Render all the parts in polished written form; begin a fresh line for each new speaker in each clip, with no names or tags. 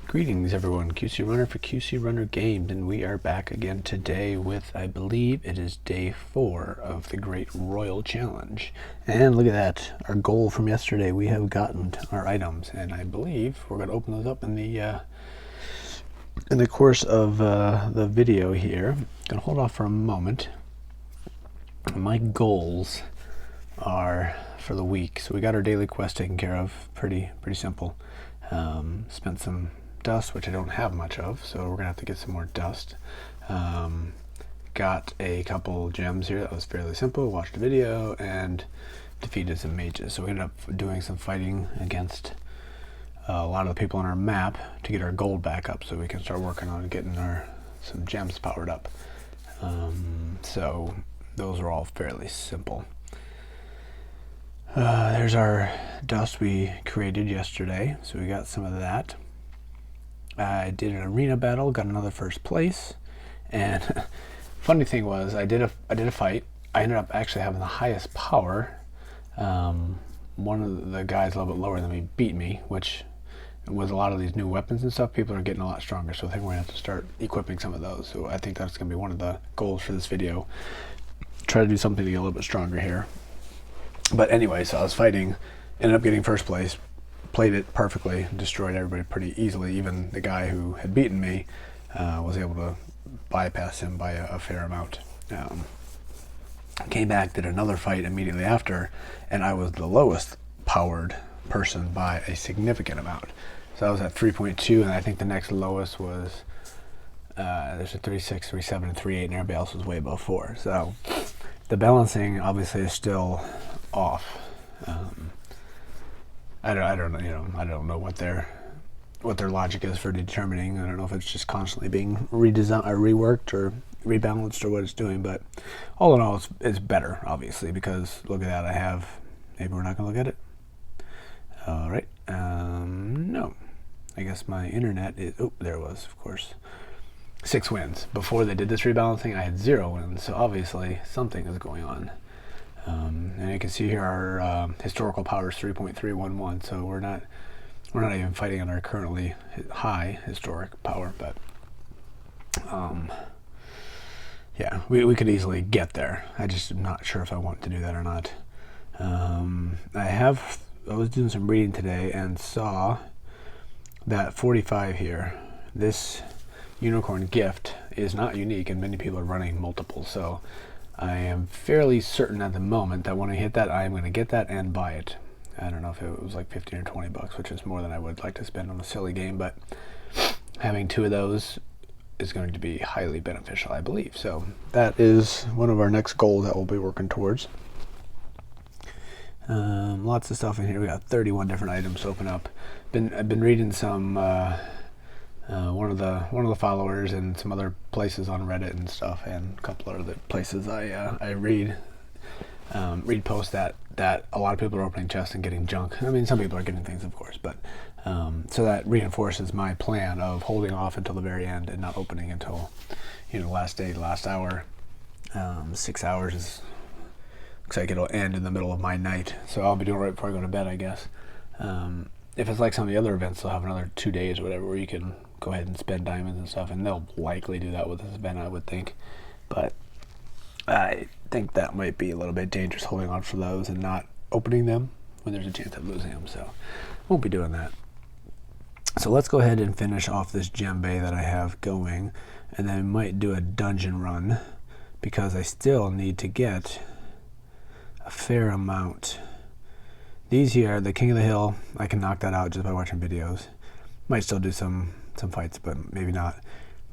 Greetings everyone, QC Runner for QC Runner Games, and we are back again today with, I believe it is day 4 of the Great Royal Challenge. And look at that, our goal from yesterday, we have gotten our items, and I believe we're going to open those up in the course of the video here. I'm going to hold off for a moment. My goals are for the week, so we got our daily quest taken care of, pretty simple. Spent some dust, which I don't have much of, so we're gonna have to get some more dust. Got a couple gems here that was fairly simple, watched a video, and defeated some mages. So we ended up doing some fighting against a lot of the people on our map to get our gold back up so we can start working on getting some gems powered up. So those are all fairly simple. There's our dust we created yesterday, so we got some of that. I did an arena battle, got another first place, and funny thing was I did a fight. I ended up actually having the highest power. One of the guys a little bit lower than me beat me, which with a lot of these new weapons and stuff, people are getting a lot stronger, so I think we're gonna have to start equipping some of those. So I think that's gonna be one of the goals for this video. Try to do something to get a little bit stronger here. But anyway, so I was fighting, ended up getting first place, played it perfectly, destroyed everybody pretty easily. Even the guy who had beaten me was able to bypass him by a fair amount. Came back, did another fight immediately after, and I was the lowest powered person by a significant amount. So I was at 3.2, and I think the next lowest was, there's a 3.6, 3.7, and 3.8, and everybody else was way above 4. So the balancing obviously is still off. I don't know what their logic is for determining. I don't know if it's just constantly being redesigned or reworked or rebalanced or what it's doing, but all in all it's better, obviously, because look at that. Maybe we're not gonna look at it. All right. No, I guess my internet is, oh, there it was, of course. 6 wins. Before they did this rebalancing, I had 0 wins, so obviously something is going on. And you can see here our historical power is 3.311, so we're not even fighting on our currently high historic power, but yeah, we could easily get there. I just am not sure if I want to do that or not. I was doing some reading today and saw that 45 here, this unicorn gift is not unique, and many people are running multiple, so I am fairly certain at the moment that when I hit that, I am going to get that and buy it. I don't know if it was like 15 or 20 bucks, which is more than I would like to spend on a silly game, but having 2 of those is going to be highly beneficial, I believe. So that is one of our next goals that we'll be working towards. Lots of stuff in here. We got 31 different items to open up. I've been reading some one of the followers and some other places on Reddit and stuff, and a couple of other places I read posts that a lot of people are opening chests and getting junk. I mean, some people are getting things, of course, but so that reinforces my plan of holding off until the very end and not opening until, the last day, the last hour. 6 hours looks like it'll end in the middle of my night, so I'll be doing it right before I go to bed, I guess. If it's like some of the other events, they'll have another 2 days or whatever where you can go ahead and spend diamonds and stuff, and they'll likely do that with this event, I would think. But I think that might be a little bit dangerous, holding on for those and not opening them when there's a chance of losing them, so won't be doing that. So let's go ahead and finish off this gem bay that I have going, and then I might do a dungeon run, because I still need to get a fair amount. These here, the King of the Hill, I can knock that out just by watching videos. Might still do some fights, but maybe not.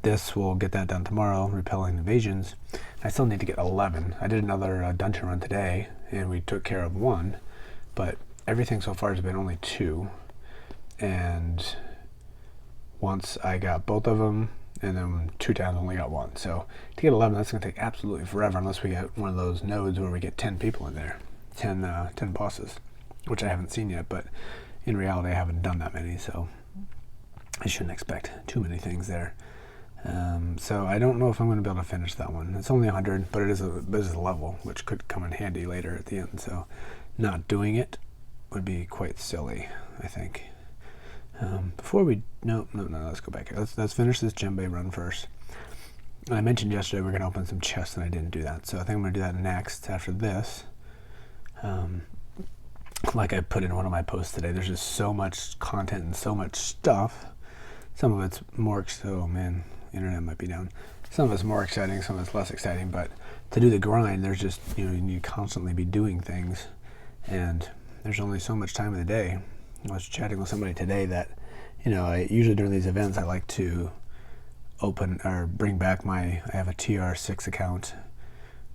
This will get that done tomorrow, repelling invasions. I still need to get 11. I did another dungeon run today, and we took care of 1, but everything so far has been only 2. And once I got both of them, and then 2 times only got 1. So to get 11, that's going to take absolutely forever, unless we get one of those nodes where we get 10 people in there, 10 bosses, which I haven't seen yet, but in reality I haven't done that many, so I shouldn't expect too many things there. So I don't know if I'm going to be able to finish that one. It's only 100, but it is a level, which could come in handy later at the end, so not doing it would be quite silly, I think. No, let's go back here. Let's finish this djembe run first. And I mentioned yesterday we're going to open some chests, and I didn't do that. So I think I'm going to do that next after this. Like I put in one of my posts today, there's just so much content and so much stuff. Some of it's more, oh man, internet might be down. Some of it's more exciting, some of it's less exciting, but to do the grind, there's just, you need to constantly be doing things, and there's only so much time in the day. I was chatting with somebody today that, I usually during these events, I like to open or bring back I have a TR6 account,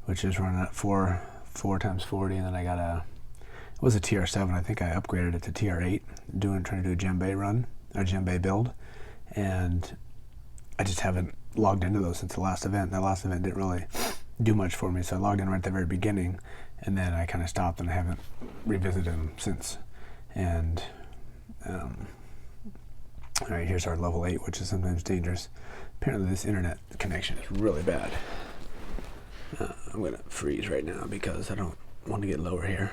which is running at 4 times 40, and then I got it was a TR7. I think I upgraded it to TR8, trying to do a djembe run, or djembe build, and I just haven't logged into those since the last event. That last event didn't really do much for me, so I logged in right at the very beginning, and then I kind of stopped, and I haven't revisited them since. And all right, here's our level 8, which is sometimes dangerous. Apparently this internet connection is really bad. I'm gonna freeze right now because I don't want to get lower here.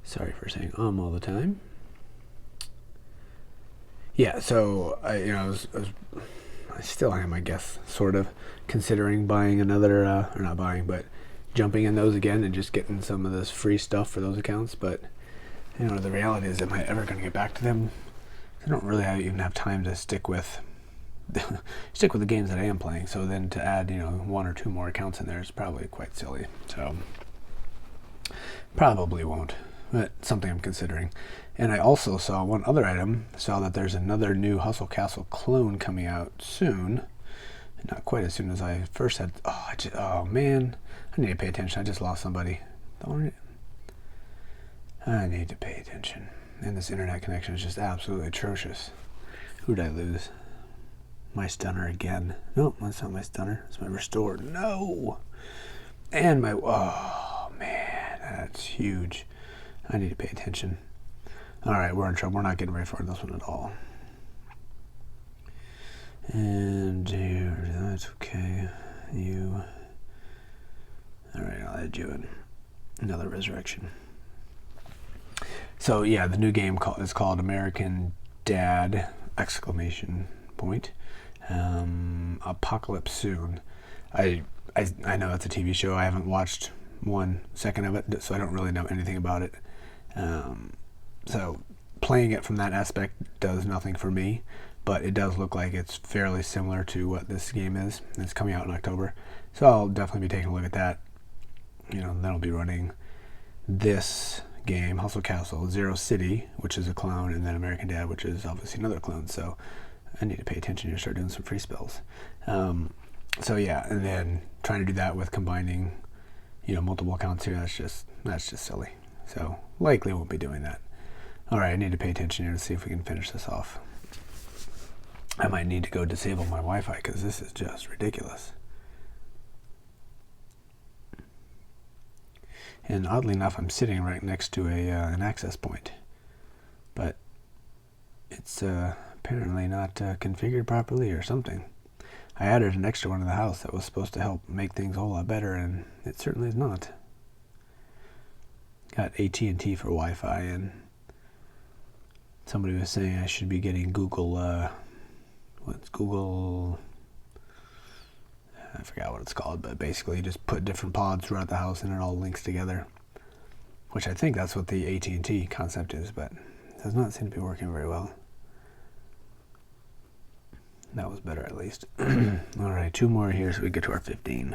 Sorry for saying all the time. Yeah, so I still am, I guess, sort of considering buying another, or not buying, but jumping in those again and just getting some of this free stuff for those accounts. But the reality is, am I ever going to get back to them? I don't really even have time to stick with the games that I am playing. So then to add, 1 or 2 more accounts in there is probably quite silly. So probably won't, but something I'm considering. And I also saw one other item, saw that there's another new Hustle Castle clone coming out soon. Not quite as soon as I first had. Oh man, I need to pay attention. I just lost somebody. Darn it. I need to pay attention. And this internet connection is just absolutely atrocious. Who'd I lose? My stunner again. Nope, that's not my stunner. It's my restore. No! And my... Oh, man. That's huge. I need to pay attention. Alright, we're in trouble. We're not getting ready for this one at all. And here, that's okay. You... Alright, I'll add you in. Another resurrection. So yeah, the new game is called American Dad! Apocalypse Soon. I know it's a TV show. I haven't watched 1 second of it, so I don't really know anything about it. So playing it from that aspect does nothing for me, but it does look like it's fairly similar to what this game is. It's coming out in October, so I'll definitely be taking a look at that. Then I'll be running this game, Hustle Castle, Zero City, which is a clone, and then American Dad, which is obviously another clone. So I need to pay attention to start doing some free spells. So yeah, and then trying to do that with combining, multiple accounts here. That's just silly. So likely won't be doing that. All right, I need to pay attention here to see if we can finish this off. I might need to go disable my Wi-Fi because this is just ridiculous. And oddly enough, I'm sitting right next to an access point, but it's apparently not configured properly or something. I added an extra one to the house that was supposed to help make things a whole lot better, and it certainly is not. Got AT&T for Wi-Fi, and somebody was saying I should be getting Google, Google... I forgot what it's called, but basically you just put different pods throughout the house and it all links together, which I think that's what the AT&T concept is, but it does not seem to be working very well. That was better at least. All right, 2 more here so we get to our 15.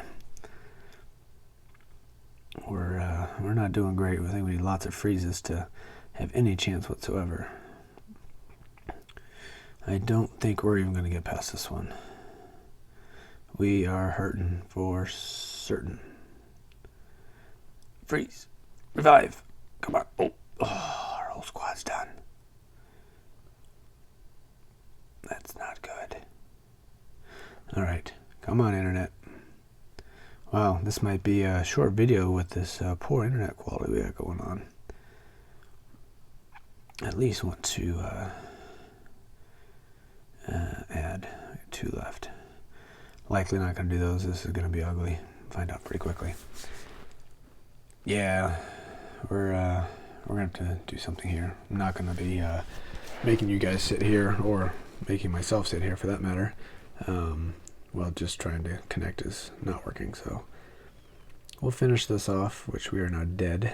We're not doing great. I think we need lots of freezes to have any chance whatsoever. I don't think we're even going to get past this one. We are hurting for certain. Freeze. Revive. Come on. Oh, our whole squad's done. That's not good. Alright. Come on, internet. Wow, this might be a short video with this poor internet quality we got going on. At least want to add 2 left. Likely not going to do those. This is going to be ugly. Find out pretty quickly. Yeah, we're we're going to have to do something here. I'm not going to be making you guys sit here, or making myself sit here for that matter. Well, just trying to connect is not working, so we'll finish this off, which we are now dead.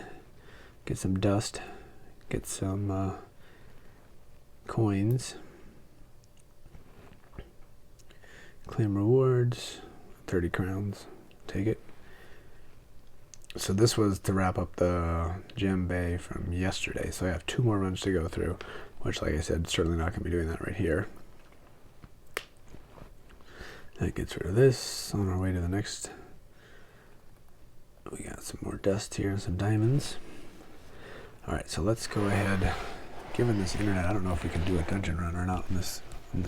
Get some dust, get some coins, claim rewards, 30 crowns, take it. So this was to wrap up the Gem Bay from yesterday, so I have 2 more runs to go through, which, like I said, certainly not going to be doing that right here. That gets rid of this. On our way to the next. We got some more dust here and some diamonds. Alright, so let's go ahead. Given this internet, I don't know if we can do a dungeon run or not in this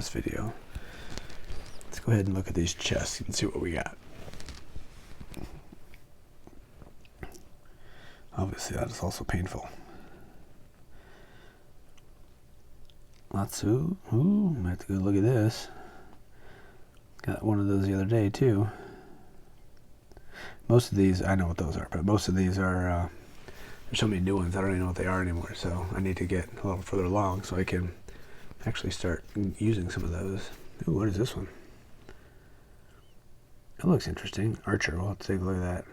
video. Let's go ahead and look at these chests and see what we got. Obviously, that is also painful. Lots of, ooh, I have to go look at this. Got one of those the other day, too. Most of these, I know what those are, but most of these are, there's so many new ones, I don't even know what they are anymore, so I need to get a little further along so I can actually start using some of those. Ooh, what is this one? It looks interesting. Archer, we'll have to take a look at that.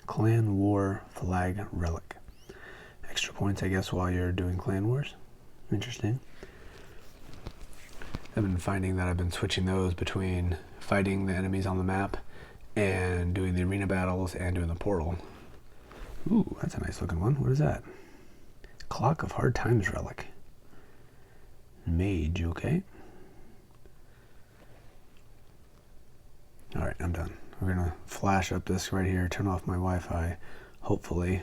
Clan War Flag Relic. Extra points, I guess, while you're doing Clan Wars. Interesting. I've been finding that I've been switching those between fighting the enemies on the map and doing the arena battles and doing the portal. Ooh, that's a nice looking one. What is that? Clock of Hard Times Relic. Mage, okay. Alright, I'm done. We're going to flash up this right here, turn off my Wi-Fi, hopefully.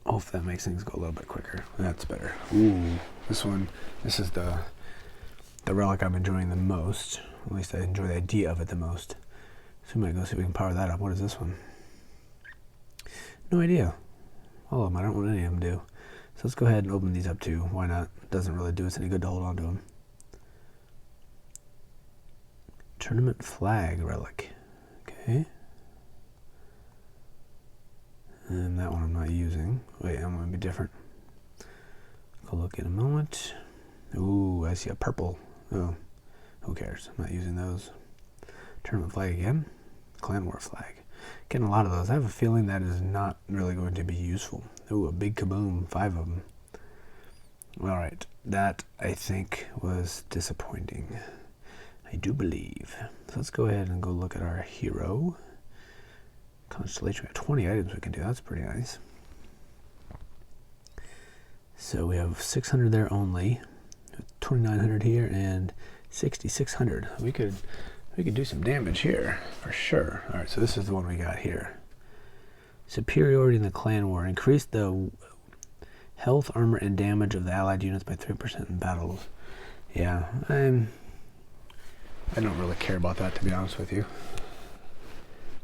Hopefully that makes things go a little bit quicker. That's better. Ooh, this one, this is the relic I'm enjoying the most. At least I enjoy the idea of it the most. So we might go see if we can power that up. What is this one? No idea. All of them. I don't know what any of them do. So let's go ahead and open these up too. Why not? Doesn't really do us any good to hold on to them. Tournament Flag Relic. Okay. And that one I'm not using. Wait, I'm going to be different. Go look in a moment. Ooh, I see a purple. Oh, who cares? I'm not using those. Tournament Flag again. Clan War Flag. Getting a lot of those. I have a feeling that is not really going to be useful. Ooh, a big kaboom. 5 of them. Alright, that I think was disappointing. I do believe. So let's go ahead and go look at our hero. Constellation. We have 20 items we can do. That's pretty nice. So we have 600 there only, 2,900 here, and 6,600. We could do some damage here for sure. All right, so this is the one we got here. Superiority in the Clan War. Increase the health, armor, and damage of the allied units by 3% in battles. Yeah, I don't really care about that, to be honest with you.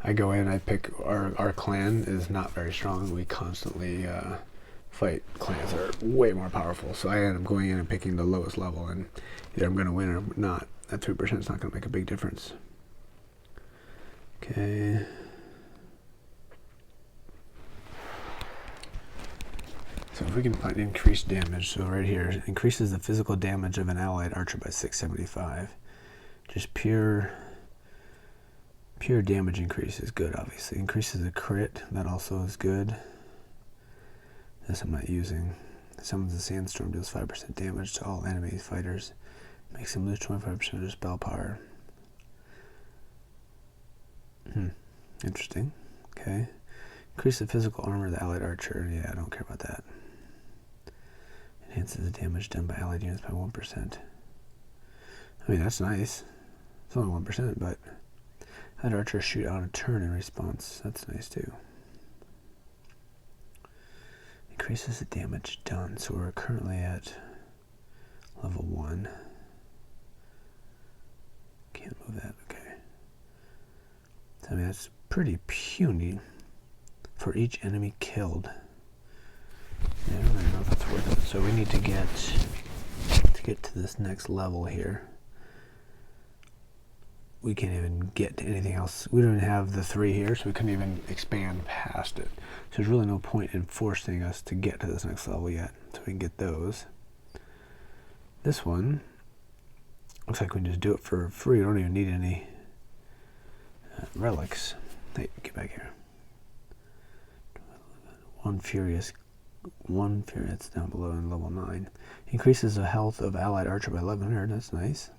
I go in, I pick, our clan is not very strong. We constantly fight clans that are way more powerful. So I end up going in and picking the lowest level, and either I'm going to win or not. That 3% is not going to make a big difference. Okay. So if we can find increased damage, so right here, increases the physical damage of an allied archer by 675. Just pure damage increase is good, obviously. Increases the crit, that also is good. This I'm not using. Summons a sandstorm, deals 5% damage to all enemy fighters. Makes him lose 25% of their spell power. Interesting. Okay. Increase the physical armor of the allied archer. Yeah, I don't care about that. Enhances the damage done by allied units by 1%. I mean, that's nice. It's only 1%, but that archer shoot out a turn in response. That's nice too. Increases the damage done. So we're currently at level 1. Can't move that. Okay. So, I mean, that's pretty puny for each enemy killed. Yeah, I don't really know if it's worth it. So we need to get to this next level here. we can't even get to anything else. We don't even have the 3 here, so we couldn't even expand past it. So there's really no point in forcing us to get to this next level yet. So we can get those. This one looks like we can just do it for free. We don't even need any relics. Hey, get back here. One Furious, that's down below in level 9. Increases the health of allied archer by 1100. That's nice.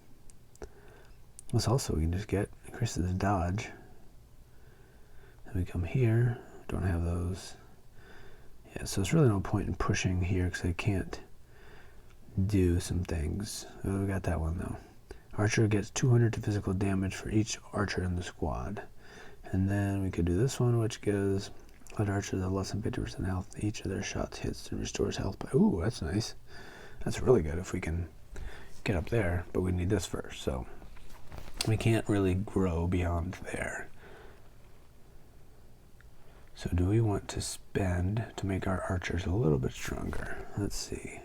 This also we can just get. Increases the dodge. Then we come here. Don't have those. Yeah, so there's really no point in pushing here because I can't do some things. Oh, we got that one though. Archer gets 200 to physical damage for each archer in the squad. And then we could do this one, which gives let archers have less than 50% health. Each of their shots hits and restores health by. Ooh, that's nice. That's really good if we can get up there, but we need this first. So we can't really grow beyond there. So do we want to spend to make our archers a little bit stronger? Let's see.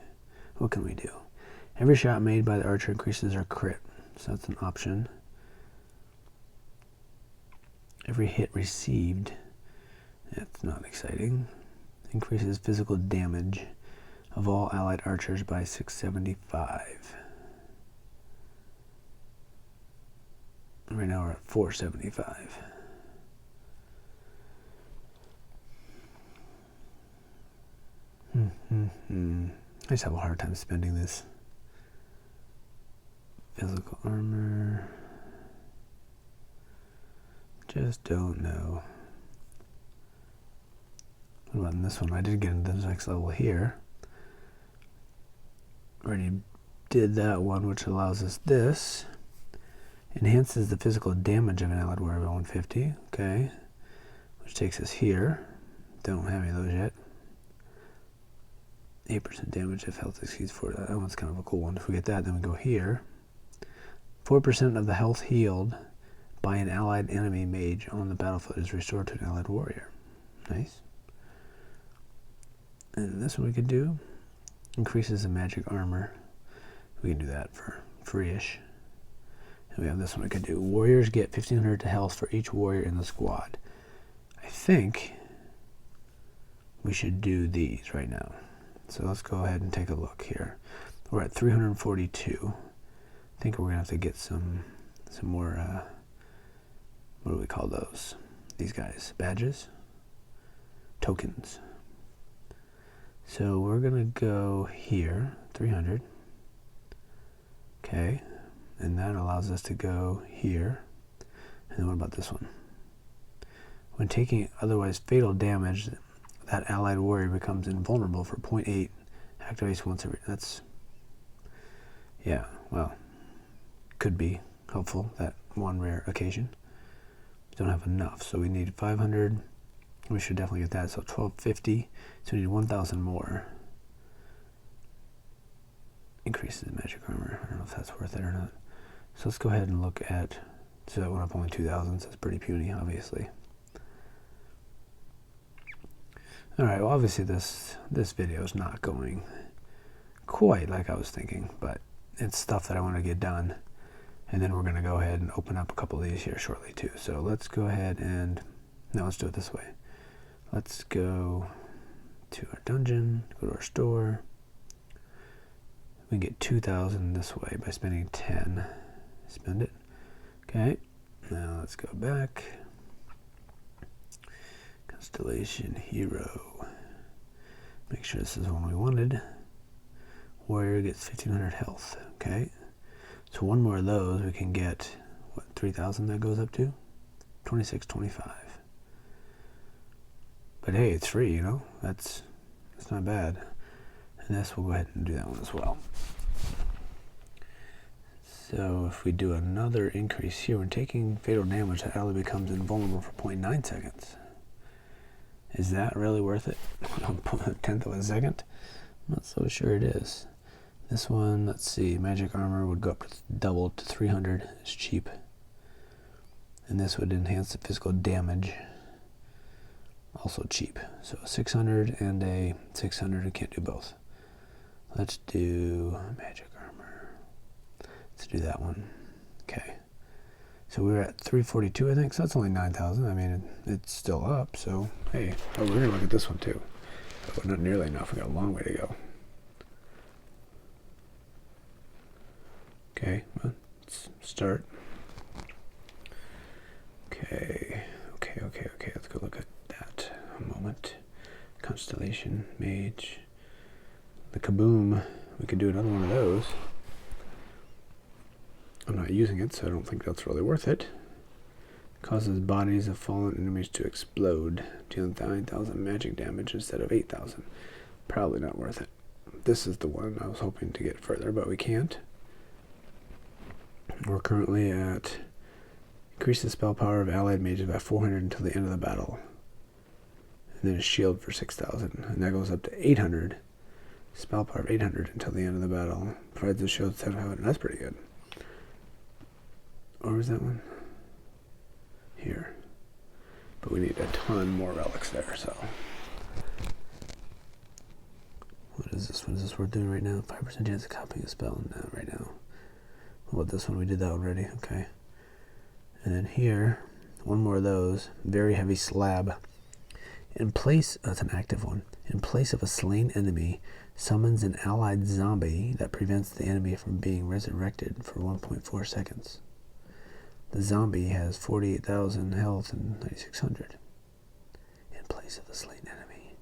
What can we do? Every shot made by the archer increases our crit. So that's an option. Every hit received. That's not exciting. Increases physical damage of all allied archers by 675. Right now we're at 475. I just have a hard time spending this. Physical armor. Just don't know. What about in this one? I did get into the next level here. Already did that one, which allows us this. Enhances the physical damage of an allied warrior by 150. Okay. Which takes us here. Don't have any of those yet. 8% damage if health exceeds 4. That one's kind of a cool one. If we get that, then we go here. 4% of the health healed by an allied enemy mage on the battlefield is restored to an allied warrior. Nice. And this one we could do. Increases the magic armor. We can do that for free-ish. And we have this one we could do. Warriors get 1500 to health for each warrior in the squad. I think we should do these right now. So let's go ahead and take a look here. We're at 342. I think we're going to have to get some more, what do we call those? These guys, badges? Tokens. So we're going to go here, 300. Okay, and that allows us to go here. And then what about this one? When taking otherwise fatal damage, that allied warrior becomes invulnerable for 0.8. Activates once every. That's. Yeah, well, could be helpful that one rare occasion. Don't have enough, so we need 500. We should definitely get that. So 1250. So we need 1,000 more. Increases the magic armor. I don't know if that's worth it or not. So let's go ahead and look at. So that went up only 2,000. So it's pretty puny, obviously. Alright, well obviously this video is not going quite like I was thinking, but it's stuff that I want to get done. And then we're going to go ahead and open up a couple of these here shortly too. So let's go ahead and, no, let's do it this way. Let's go to our dungeon, go to our store. We can get 2,000 this way by spending 10. Spend it. Okay, now let's go back. Constellation Hero. Make sure this is the one we wanted. Warrior gets 1,500 health. Okay. So one more of those we can get, what, 3,000 that goes up to? 2625. But hey, it's free, you know? That's not bad. And this, we'll go ahead and do that one as well. So if we do another increase here, when taking fatal damage, that ally becomes invulnerable for 0.9 seconds. Is that really worth it? A tenth of a second? I'm not so sure it is. This one, let's see, magic armor would go up to double to 300. It's cheap. And this would enhance the physical damage. Also cheap. So 600 and a 600. I can't do both. Let's do magic armor. Let's do that one. Okay. So we were at 342, I think. So that's only 9,000. I mean, it's still up. So hey, oh, we're gonna look at this one too. But not nearly enough. We got a long way to go. Okay, well, let's start. Okay. Let's go look at that a moment. Constellation, Mage, the Kaboom. We could do another one of those. I'm not using it, so I don't think that's really worth it. Causes bodies of fallen enemies to explode, dealing 9,000 magic damage instead of 8,000. Probably not worth it. This is the one I was hoping to get further, but we can't. We're currently at increase the spell power of allied mages by 400 until the end of the battle. And then a shield for 6,000, and that goes up to 800. Spell power of 800 until the end of the battle. Provides a shield 700. That's pretty good. Or is that one? Here. But we need a ton more relics there, so. What is this? What is this we're doing right now? 5% chance of copying a spell now, right now. What about this one? We did that already. Okay. And then here, one more of those. Very heavy slab. In place, that's an active one. In place of a slain enemy, summons an allied zombie that prevents the enemy from being resurrected for 1.4 seconds. The zombie has 48,000 health and 9,600. In place of the slain enemy.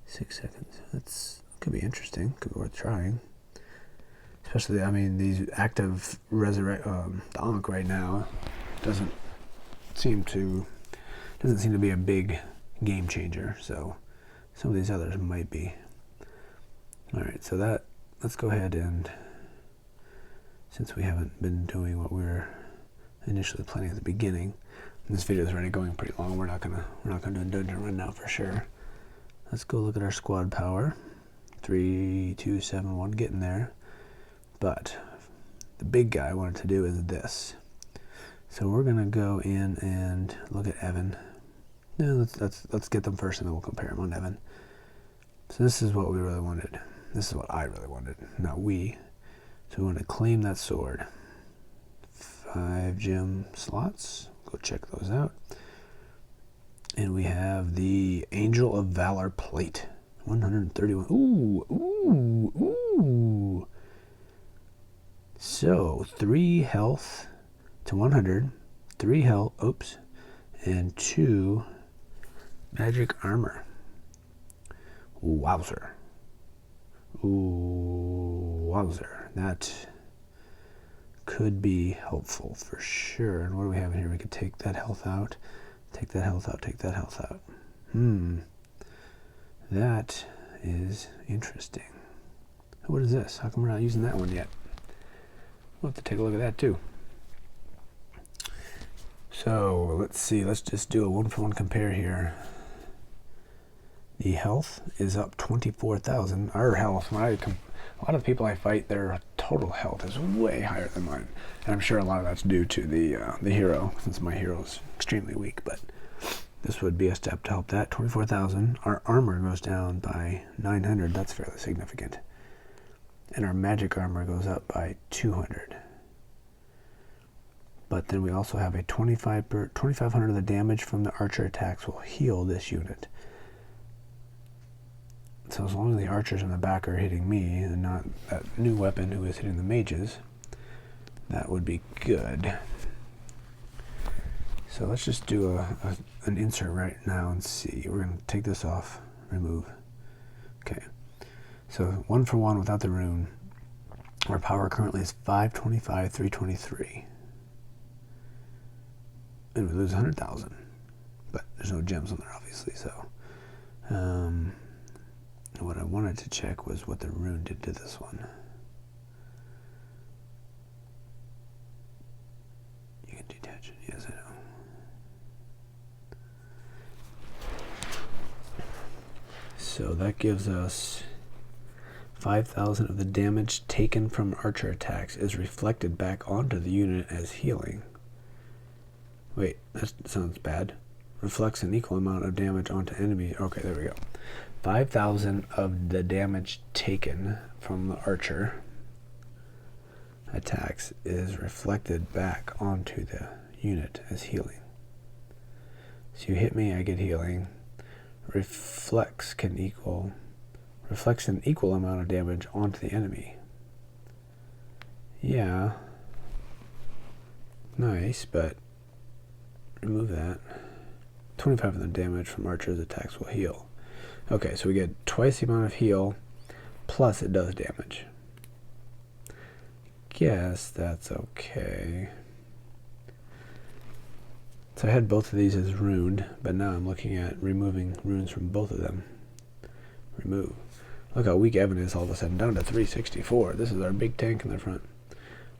6 seconds. That's could be interesting. Could be worth trying. Especially, I mean, these active the Ankh right now doesn't seem to be a big game changer. So some of these others might be. All right, so let's go ahead and, since we haven't been doing what we were initially planning at the beginning, and this video is already going pretty long. We're not gonna do a dungeon run now for sure. Let's go look at our squad power. 3, 2, 7, 1, getting there. But the big guy I wanted to do is this. So we're gonna go in and look at Evan. No, let's get them first, and then we'll compare them on Evan. So this is what we really wanted. This is what I really wanted, not we. So we want to claim that sword. 5 gem slots. Go check those out. And we have the Angel of Valor plate. 131. Ooh. So 3 health to 100. 3 health. And 2 magic armor. Wowzer. That could be helpful for sure. And what do we have in here? We could take that health out, take that health out, take that health out. That is interesting. What is this? How come we're not using that one yet? We'll have to take a look at that too. So let's see. Let's just do a 1-for-1 compare here. The health is up 24,000. Our health, a lot of the people I fight, their total health is way higher than mine, and I'm sure a lot of that's due to the hero, since my hero is extremely weak. But this would be a step to help that. 24,000. Our armor goes down by 900. That's fairly significant, and our magic armor goes up by 200. But then we also have a 2,500 of the damage from the archer attacks will heal this unit. So as long as the archers in the back are hitting me and not that new weapon who is hitting the mages, that would be good. So let's just do an insert right now and see. We're going to take this off, remove. Okay. So 1-for-1 without the rune. Our power currently is 525, 323. And we lose 100,000. But there's no gems on there, obviously, so. What I wanted to check was what the rune did to this one. You can detach it. Yes, I know. So that gives us 5,000 of the damage taken from archer attacks is reflected back onto the unit as healing. Wait, that sounds bad. Reflects an equal amount of damage onto enemy. Okay, there we go. 5,000 of the damage taken from the archer attacks is reflected back onto the unit as healing. So you hit me, I get healing. Reflects an equal amount of damage onto the enemy. Yeah. Nice, but remove that. 25 of the damage from archers' attacks will heal. Okay, so we get twice the amount of heal, plus it does damage. Guess that's okay. So I had both of these as runed, but now I'm looking at removing runes from both of them. Remove. Look how weak Evan is all of a sudden, down to 364. This is our big tank in the front.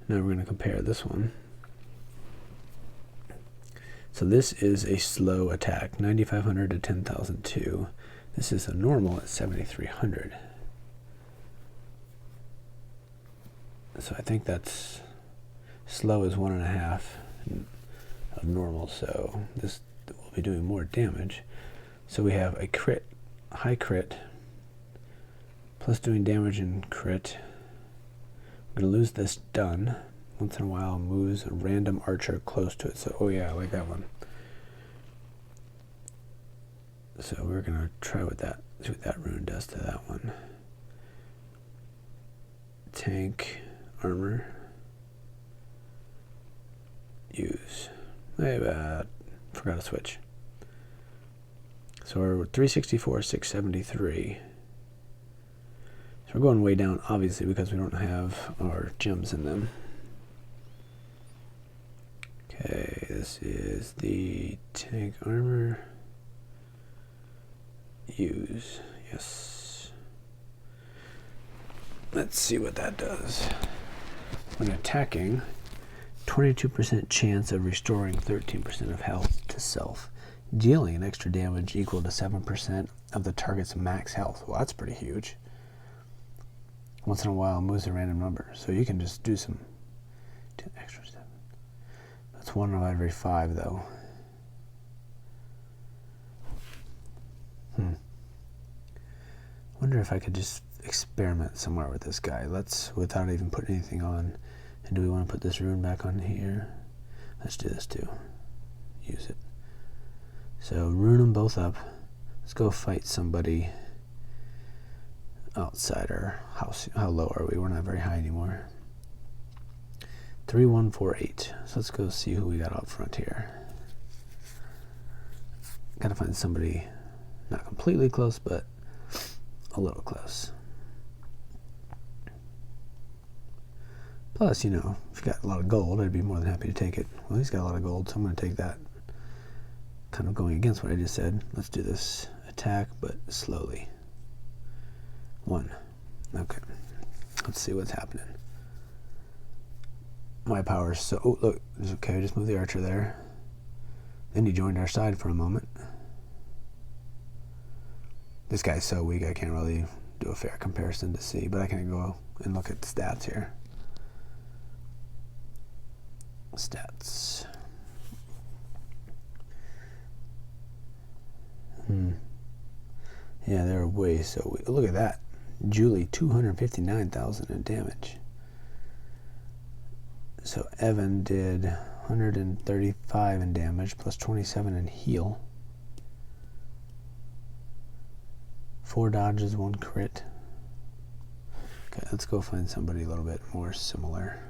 Now we're going to compare this one. So this is a slow attack, 9,500 to 10,002. This is a normal at 7,300. So I think that's slow is 1.5 of normal, so this will be doing more damage. So we have a crit, high crit, plus doing damage in crit. We're going to lose this stun. Once in a while moves a random archer close to it. So, oh yeah, I like that one. So we're going to try what that, see what that rune does to that one. Tank, armor, use. I forgot to switch. So we're 364, 673. So we're going way down, obviously, because we don't have our gems in them. Okay, this is the tank armor. Use. Yes. Let's see what that does. When attacking, 22% chance of restoring 13% of health to self, dealing an extra damage equal to 7% of the target's max health. Well, that's pretty huge. Once in a while, moves a random number, so you can just do some extra stuff. That's 1 out of every 5, though. Wonder if I could just experiment somewhere with this guy. Let's, without even putting anything on. And do we want to put this rune back on here? Let's do this too. Use it. So rune them both up. Let's go fight somebody outside our house. How low are we? We're not very high anymore. 3148. So let's go see who we got out front here. Gotta find somebody not completely close, but a little close. Plus, you know, if you got a lot of gold, I'd be more than happy to take it. Well, he's got a lot of gold, so I'm going to take that. Kind of going against what I just said. Let's do this attack, but slowly. 1. Okay. Let's see what's happening. My power is so... Oh, look. It's okay. I just moved the archer there. Then he joined our side for a moment. This guy's so weak, I can't really do a fair comparison to see, but I can go and look at the stats here. Stats. Yeah, they're way so weak. Look at that. Julie, 259,000 in damage. So Evan did 135 in damage, plus 27 in heal. 4 dodges, 1 crit. Okay, let's go find somebody a little bit more similar.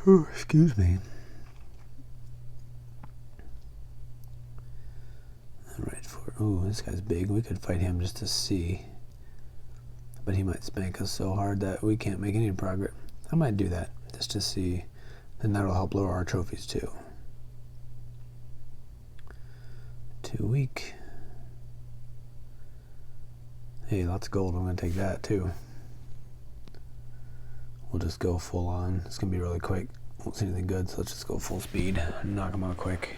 Ooh, excuse me. Alright, ooh, this guy's big. We could fight him just to see. But he might spank us so hard that we can't make any progress. I might do that just to see. Then that'll help lower our trophies too. Too weak. Hey, lots of gold. I'm going to take that too. We'll just go full on. It's going to be really quick. Won't see anything good, so let's just go full speed. Knock them out quick.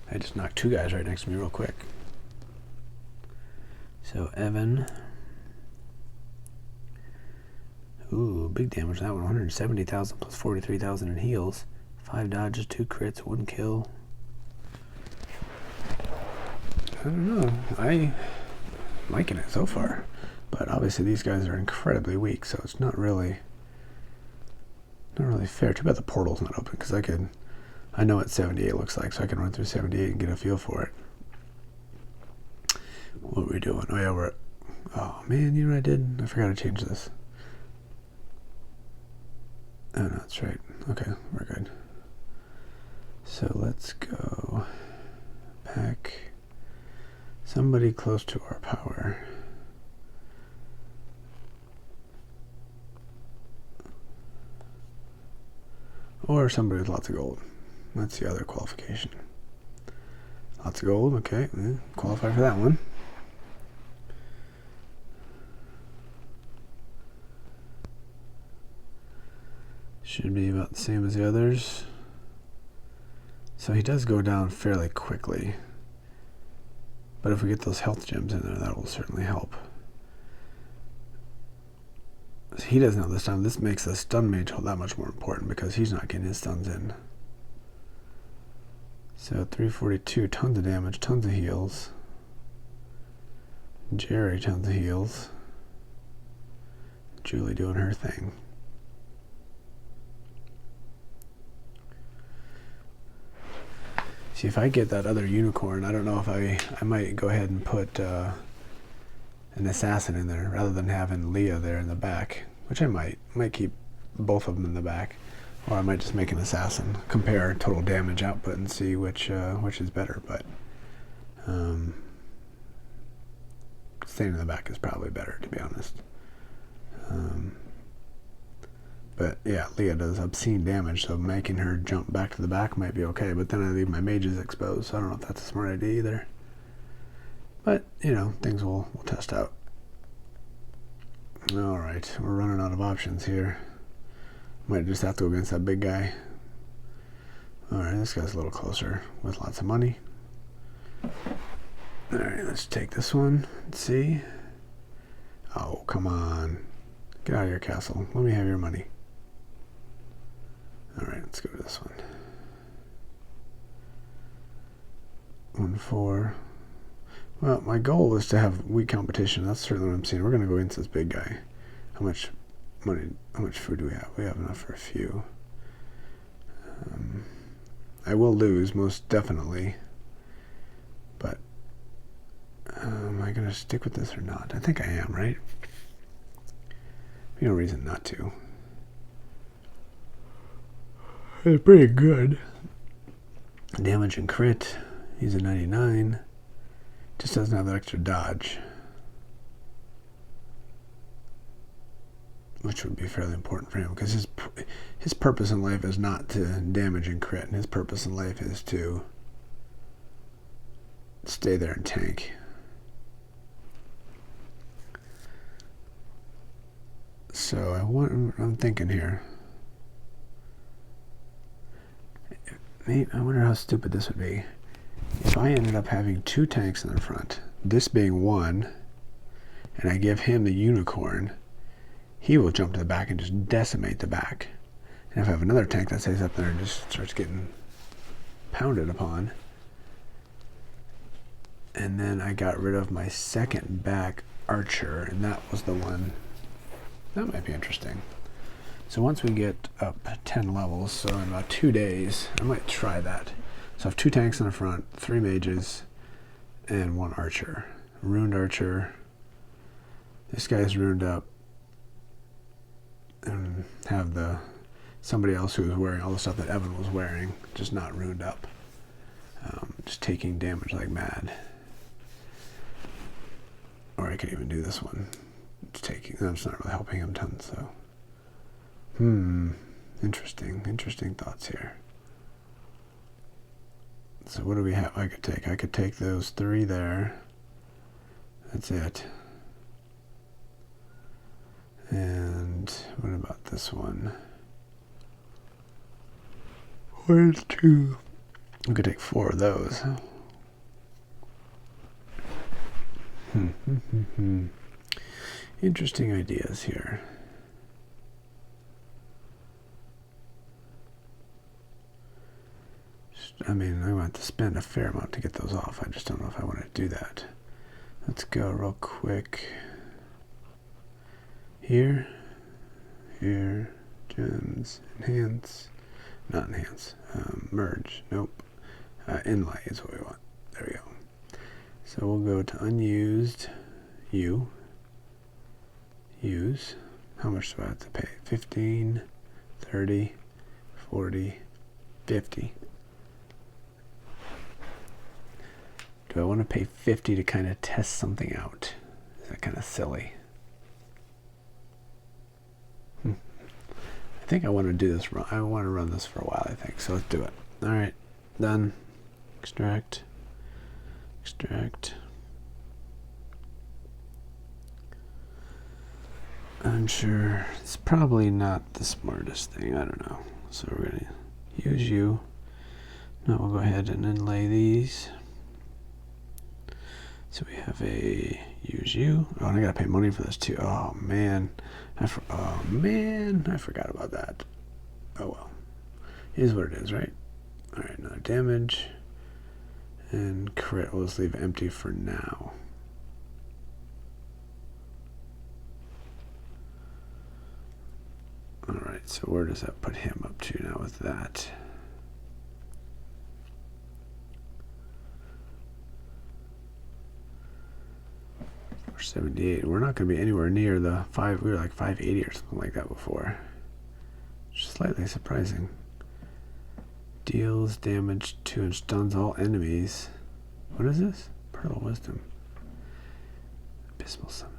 I just knocked 2 guys right next to me real quick. So Evan. Ooh, big damage that one. 170,000 plus 43,000 in heals. 5 dodges, 2 crits, 1 kill. I don't know. I'm liking it so far. But obviously these guys are incredibly weak, so it's not really fair. Too bad the portal's not open, because I know what 78 looks like, so I can run through 78 and get a feel for it. What are we doing? Oh yeah, oh man, you know what I did? I forgot to change this. Oh no, that's right. Okay, we're good. So let's go back somebody close to our power. Or somebody with lots of gold. That's the other qualification. Lots of gold, okay. Qualify for that one. Should be about the same as the others. So he does go down fairly quickly. But if we get those health gems in there, that will certainly help. He doesn't have the stun. This makes the stun mage that much more important because he's not getting his stuns in. So 342, tons of damage, tons of heals. Jerry, tons of heals. Julie doing her thing. See, if I get that other unicorn, I don't know if I might go ahead and put an assassin in there rather than having Leah there in the back, which I might keep both of them in the back, or I might just make an assassin, compare total damage output and see which is better. But staying in the back is probably better, to be honest. But yeah, Leah does obscene damage, so making her jump back to the back might be okay, but then I leave my mages exposed, so I don't know if that's a smart idea either. But, you know, things we'll test out. Alright, we're running out of options here. Might just have to go against that big guy. Alright, this guy's a little closer with lots of money. Alright, let's take this one. Let's see. Oh, come on. Get out of your castle. Let me have your money. Alright, let's go to this one. 1-4. Well, my goal is to have weak competition. That's certainly what I'm seeing. We're going to go against this big guy. How much money, how much food do we have? We have enough for a few. I will lose, most definitely. But, am I going to stick with this or not? I think I am, right? No reason not to. It's pretty good. Damage and crit. He's a 99. Just doesn't have that extra dodge, which would be fairly important for him because his purpose in life is not to damage and crit, and his purpose in life is to stay there and tank. So I'm thinking here. I wonder how stupid this would be. If I ended up having 2 tanks in the front, this being one, and I give him the unicorn, he will jump to the back and just decimate the back. And if I have another tank that stays up there and just starts getting pounded upon, and then I got rid of my second back archer, and that was the one. That might be interesting. So once we get up 10 levels, so in about 2 days, I might try that. So I have 2 tanks in the front, 3 mages, and 1 archer. Ruined archer. This guy's ruined up. And have somebody else who was wearing all the stuff that Evan was wearing, just not ruined up. Just taking damage like mad. Or I could even do this one. That's not really helping him tons, so. Interesting thoughts here. So what do we have I could take? I could take those 3 there. That's it. And what about this one? Where's 2? We could take 4 of those. Interesting ideas here. I mean, I want to spend a fair amount to get those off. I just don't know if I want to do that. Let's go real quick. Here, here, gems, enhance, not enhance, merge, nope, inlay is what we want. There we go. So we'll go to unused, use. How much do I have to pay? 15, 30, 40, 50. Do I want to pay 50 to kind of test something out? Is that kind of silly? I think I want to do this. I want to run this for a while, I think. So let's do it. All right, done. Extract. I'm sure it's probably not the smartest thing. I don't know. So we're going to use you. Now we'll go ahead and inlay these. So we have a use you. Oh, and I gotta pay money for this too. Oh man, I forgot about that. Oh well, it is what it is, right? All right, another damage and crit. We'll just leave it empty for now. All right, so where does that put him up to now with that? 78. We're not going to be anywhere near the 5. We were like 580 or something like that before. Slightly surprising. Deals damage to and stuns all enemies. What is this? Pearl of Wisdom. Abysmal Summon.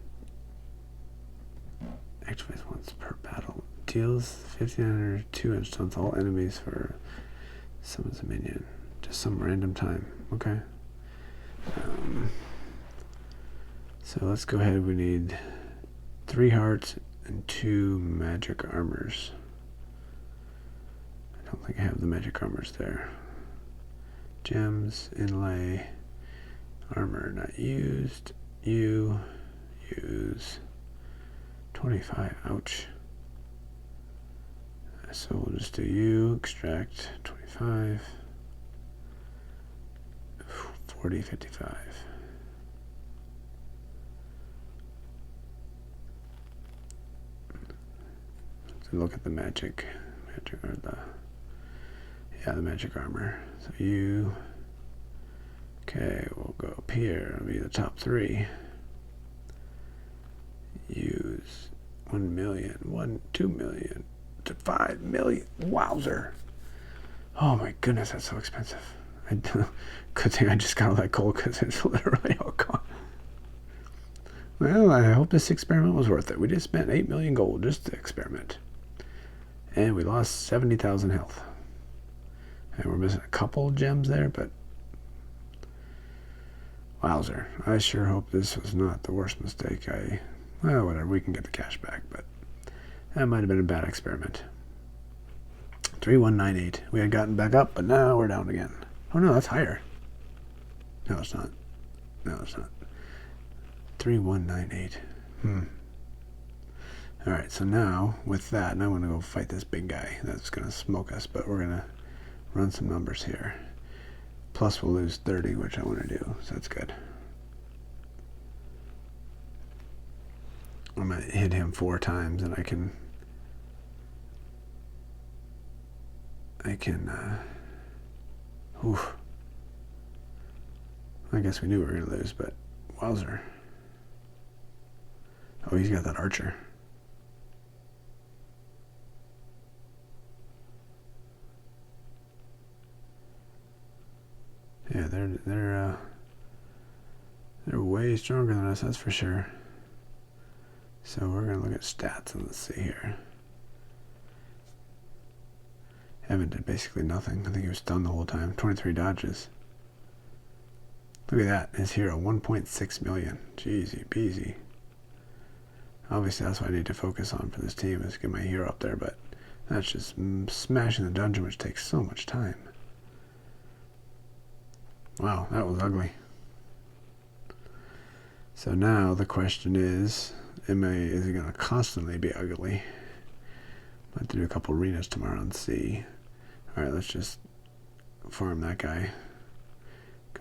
Activates once per battle. Deals 1502 and stuns all enemies for summons a minion. Just some random time. Okay. So let's go ahead. We need 3 hearts and 2 magic armors. I don't think I have the magic armors there. Gems, inlay, armor not used. You use 25. Ouch. So we'll just do you, extract 25, 40, 55. So look at the magic or the magic armor. So you, okay, we'll go up here. It'll be the top 3. Use 1 million, 2 million to 5 million. Wowzer! Oh my goodness, that's so expensive. Good thing I just got all that gold because it's literally all gone. Well, I hope this experiment was worth it. We just spent 8 million gold just to experiment. And we lost 70,000 health. And we're missing a couple gems there, but wowzer. I sure hope this was not the worst mistake. Well, whatever, we can get the cash back, but that might have been a bad experiment. 3198. We had gotten back up, but now we're down again. Oh no, that's higher. No, it's not. No, it's not. 3198. Alright, so now, with that, I'm going to go fight this big guy that's going to smoke us, but we're going to run some numbers here. Plus we'll lose 30, which I want to do, so that's good. I'm going to hit him 4 times, and I can oof. I guess we knew we were going to lose, but wowzer. Oh, he's got that archer. Yeah, they're way stronger than us, that's for sure. So we're gonna look at stats and let's see here. Evan did basically nothing. I think he was stunned the whole time. 23 dodges. Look at that. His hero, 1.6 million. Jeezy peasy. Obviously, that's what I need to focus on for this team is get my hero up there, but that's just smashing the dungeon, which takes so much time. Wow, that was ugly. So now the question is it going to constantly be ugly? I'll have to do a couple arenas tomorrow and see. Alright, let's just farm that guy.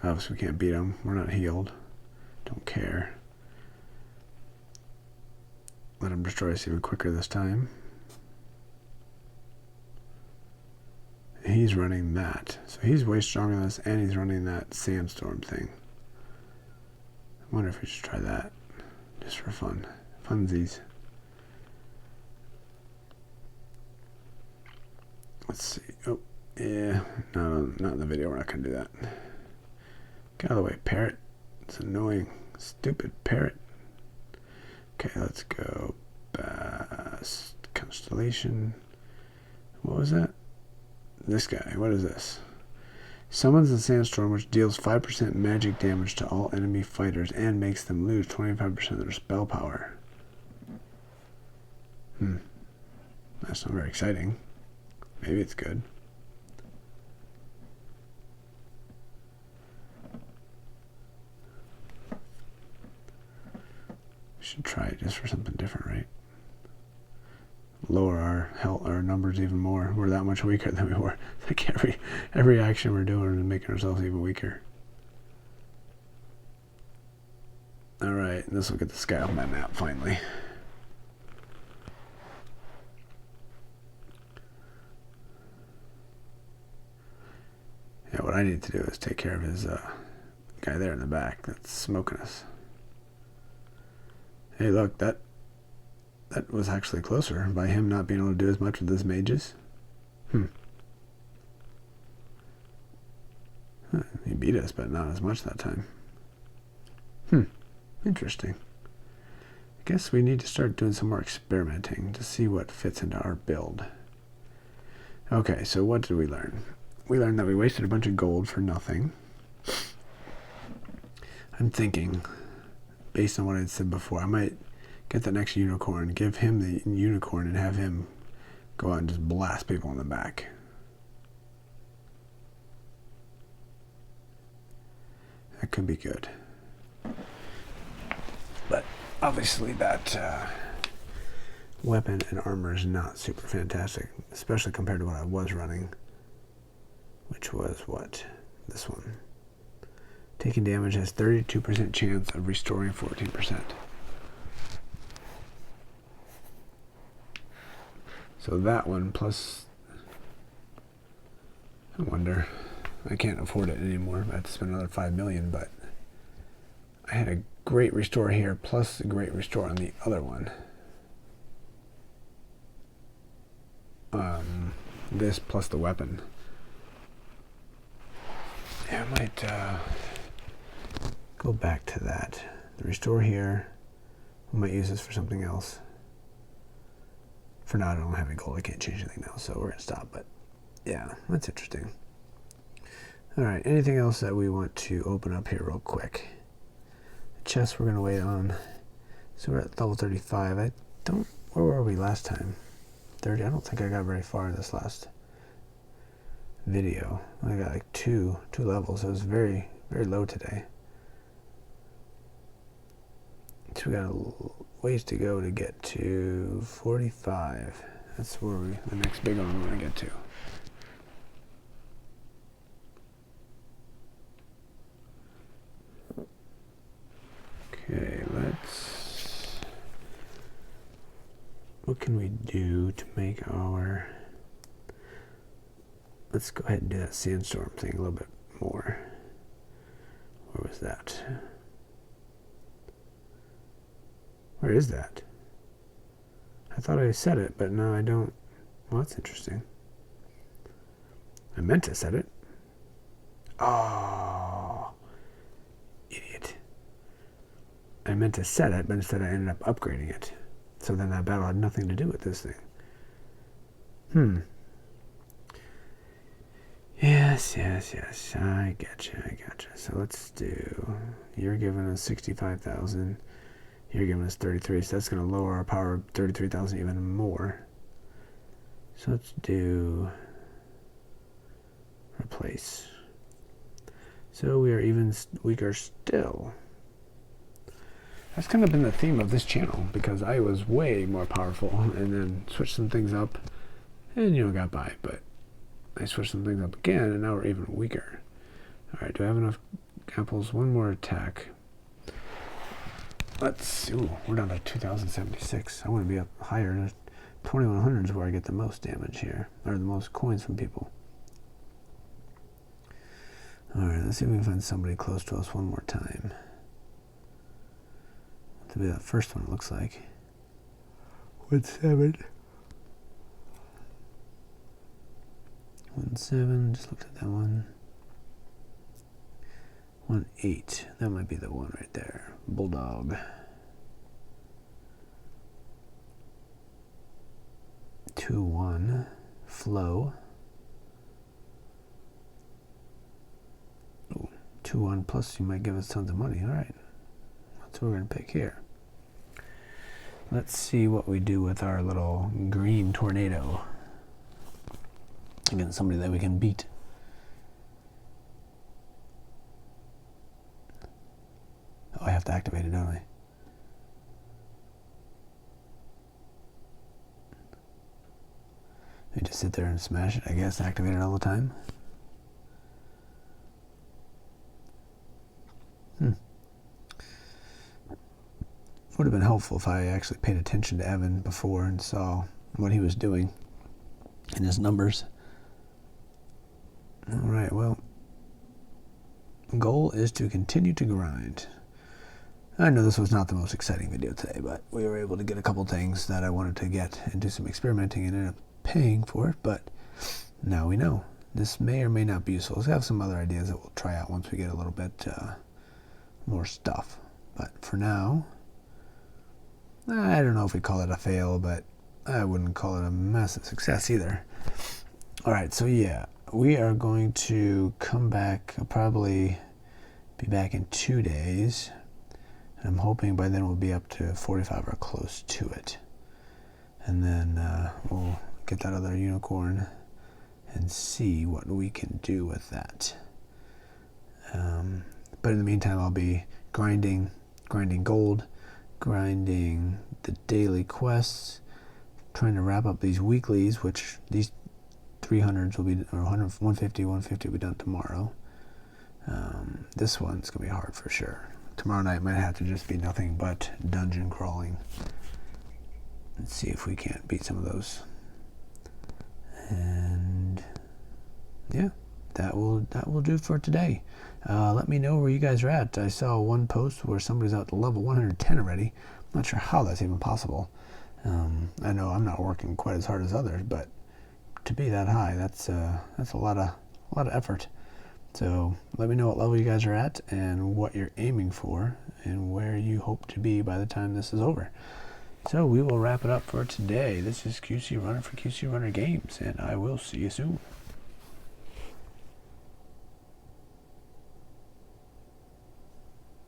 Obviously we can't beat him. We're not healed. Don't care. Let him destroy us even quicker this time. He's running that. So he's way stronger than us, and he's running that sandstorm thing. I wonder if we should try that. Just for fun. Funsies. Let's see. Oh, yeah. No, not in the video. We're not going to do that. Get out of the way, parrot. It's annoying. Stupid parrot. Okay, let's go. Bast Constellation. What was that? This guy. What is this? Summons a sandstorm which deals 5% magic damage to all enemy fighters and makes them lose 25% of their spell power. That's not very exciting. Maybe it's good. We should try it just for something different, right? Lower our health, our numbers even more. We're that much weaker than we were. Like every action we're doing is making ourselves even weaker. All right, this will get the sky off my map finally. Yeah, what I need to do is take care of his guy there in the back that's smoking us. Hey, look, that was actually closer by him not being able to do as much with his mages. He beat us, but not as much that time. Interesting. I guess we need to start doing some more experimenting to see what fits into our build. Okay, so what did we learn? We learned that we wasted a bunch of gold for nothing. I'm thinking, based on what I said before, I might get the next unicorn, give him the unicorn, and have him go out and just blast people in the back. That could be good. But obviously that weapon and armor is not super fantastic, especially compared to what I was running, which was what? This one. Taking damage has 32% chance of restoring 14%. So that one plus, I wonder, I can't afford it anymore. I have to spend another 5 million, but I had a great restore here plus a great restore on the other one. This plus the weapon. Yeah, I might go back to that. The restore here, I might use this for something else. For now, I don't have any gold. I can't change anything now, so we're going to stop. But yeah, that's interesting. All right, anything else that we want to open up here real quick? The chest we're going to wait on. So we're at level 35. Where were we last time? 30? I don't think I got very far in this last video. I got like two levels. It was very, very low today. So we got a ways to go to get to 45. That's where the next big one we're going to get to. Okay, what can we do to make our, let's go ahead and do that sandstorm thing a little bit more. Where was that? Where is that? I thought I said it, but no, I don't. Well, that's interesting. I meant to set it. Oh, idiot. I meant to set it, but instead I ended up upgrading it. So then that battle had nothing to do with this thing. Yes. I gotcha. So let's do, you're giving us 65,000. You're giving us 33, so that's going to lower our power 33,000 even more. So let's do replace. So we are even weaker still. That's kind of been the theme of this channel, because I was way more powerful and then switched some things up and got by, but I switched some things up again and now we're even weaker. Alright, do I have enough apples? One more attack. Let's see. Ooh, we're down to 2,076. I want to be up higher. 2,100 is where I get the most damage here, or the most coins from people. Alright, let's see if we can find somebody close to us one more time. To be that first one, it looks like. 1-7. 1-7, just looked at that one. 1-8, that might be the one right there. Bulldog. 2-1, Flow. 2-1 plus, you might give us tons of money. All right, that's what we're gonna pick here. Let's see what we do with our little green tornado against somebody that we can beat. Oh, I have to activate it, don't I? We just sit there and smash it, I guess, activate it all the time. Would have been helpful if I actually paid attention to Evan before and saw what he was doing in his numbers. Alright, well, goal is to continue to grind. I know this was not the most exciting video today, but we were able to get a couple things that I wanted to get and do some experimenting and end up paying for it, but now we know. This may or may not be useful. Let's have some other ideas that we'll try out once we get a little bit more stuff. But for now, I don't know if we call it a fail, but I wouldn't call it a massive success either. Alright, so yeah, we are going to come back. I'll probably be back in 2 days. And I'm hoping by then we'll be up to 45 or close to it. And then we'll get that other unicorn and see what we can do with that. But in the meantime, I'll be grinding gold, grinding the daily quests, trying to wrap up these weeklies, which these 300s will be, or 150 will be done tomorrow. This one's gonna be hard for sure. Tomorrow night might have to just be nothing but dungeon crawling. Let's see if we can't beat some of those. And yeah, that will do for today. Let me know where you guys are at. I saw one post where somebody's out to level 110 already. I'm not sure how that's even possible. I know I'm not working quite as hard as others, but to be that high, that's a lot of effort. So let me know what level you guys are at and what you're aiming for and where you hope to be by the time this is over. So we will wrap it up for today. This is QC Runner for QC Runner Games, and I will see you soon.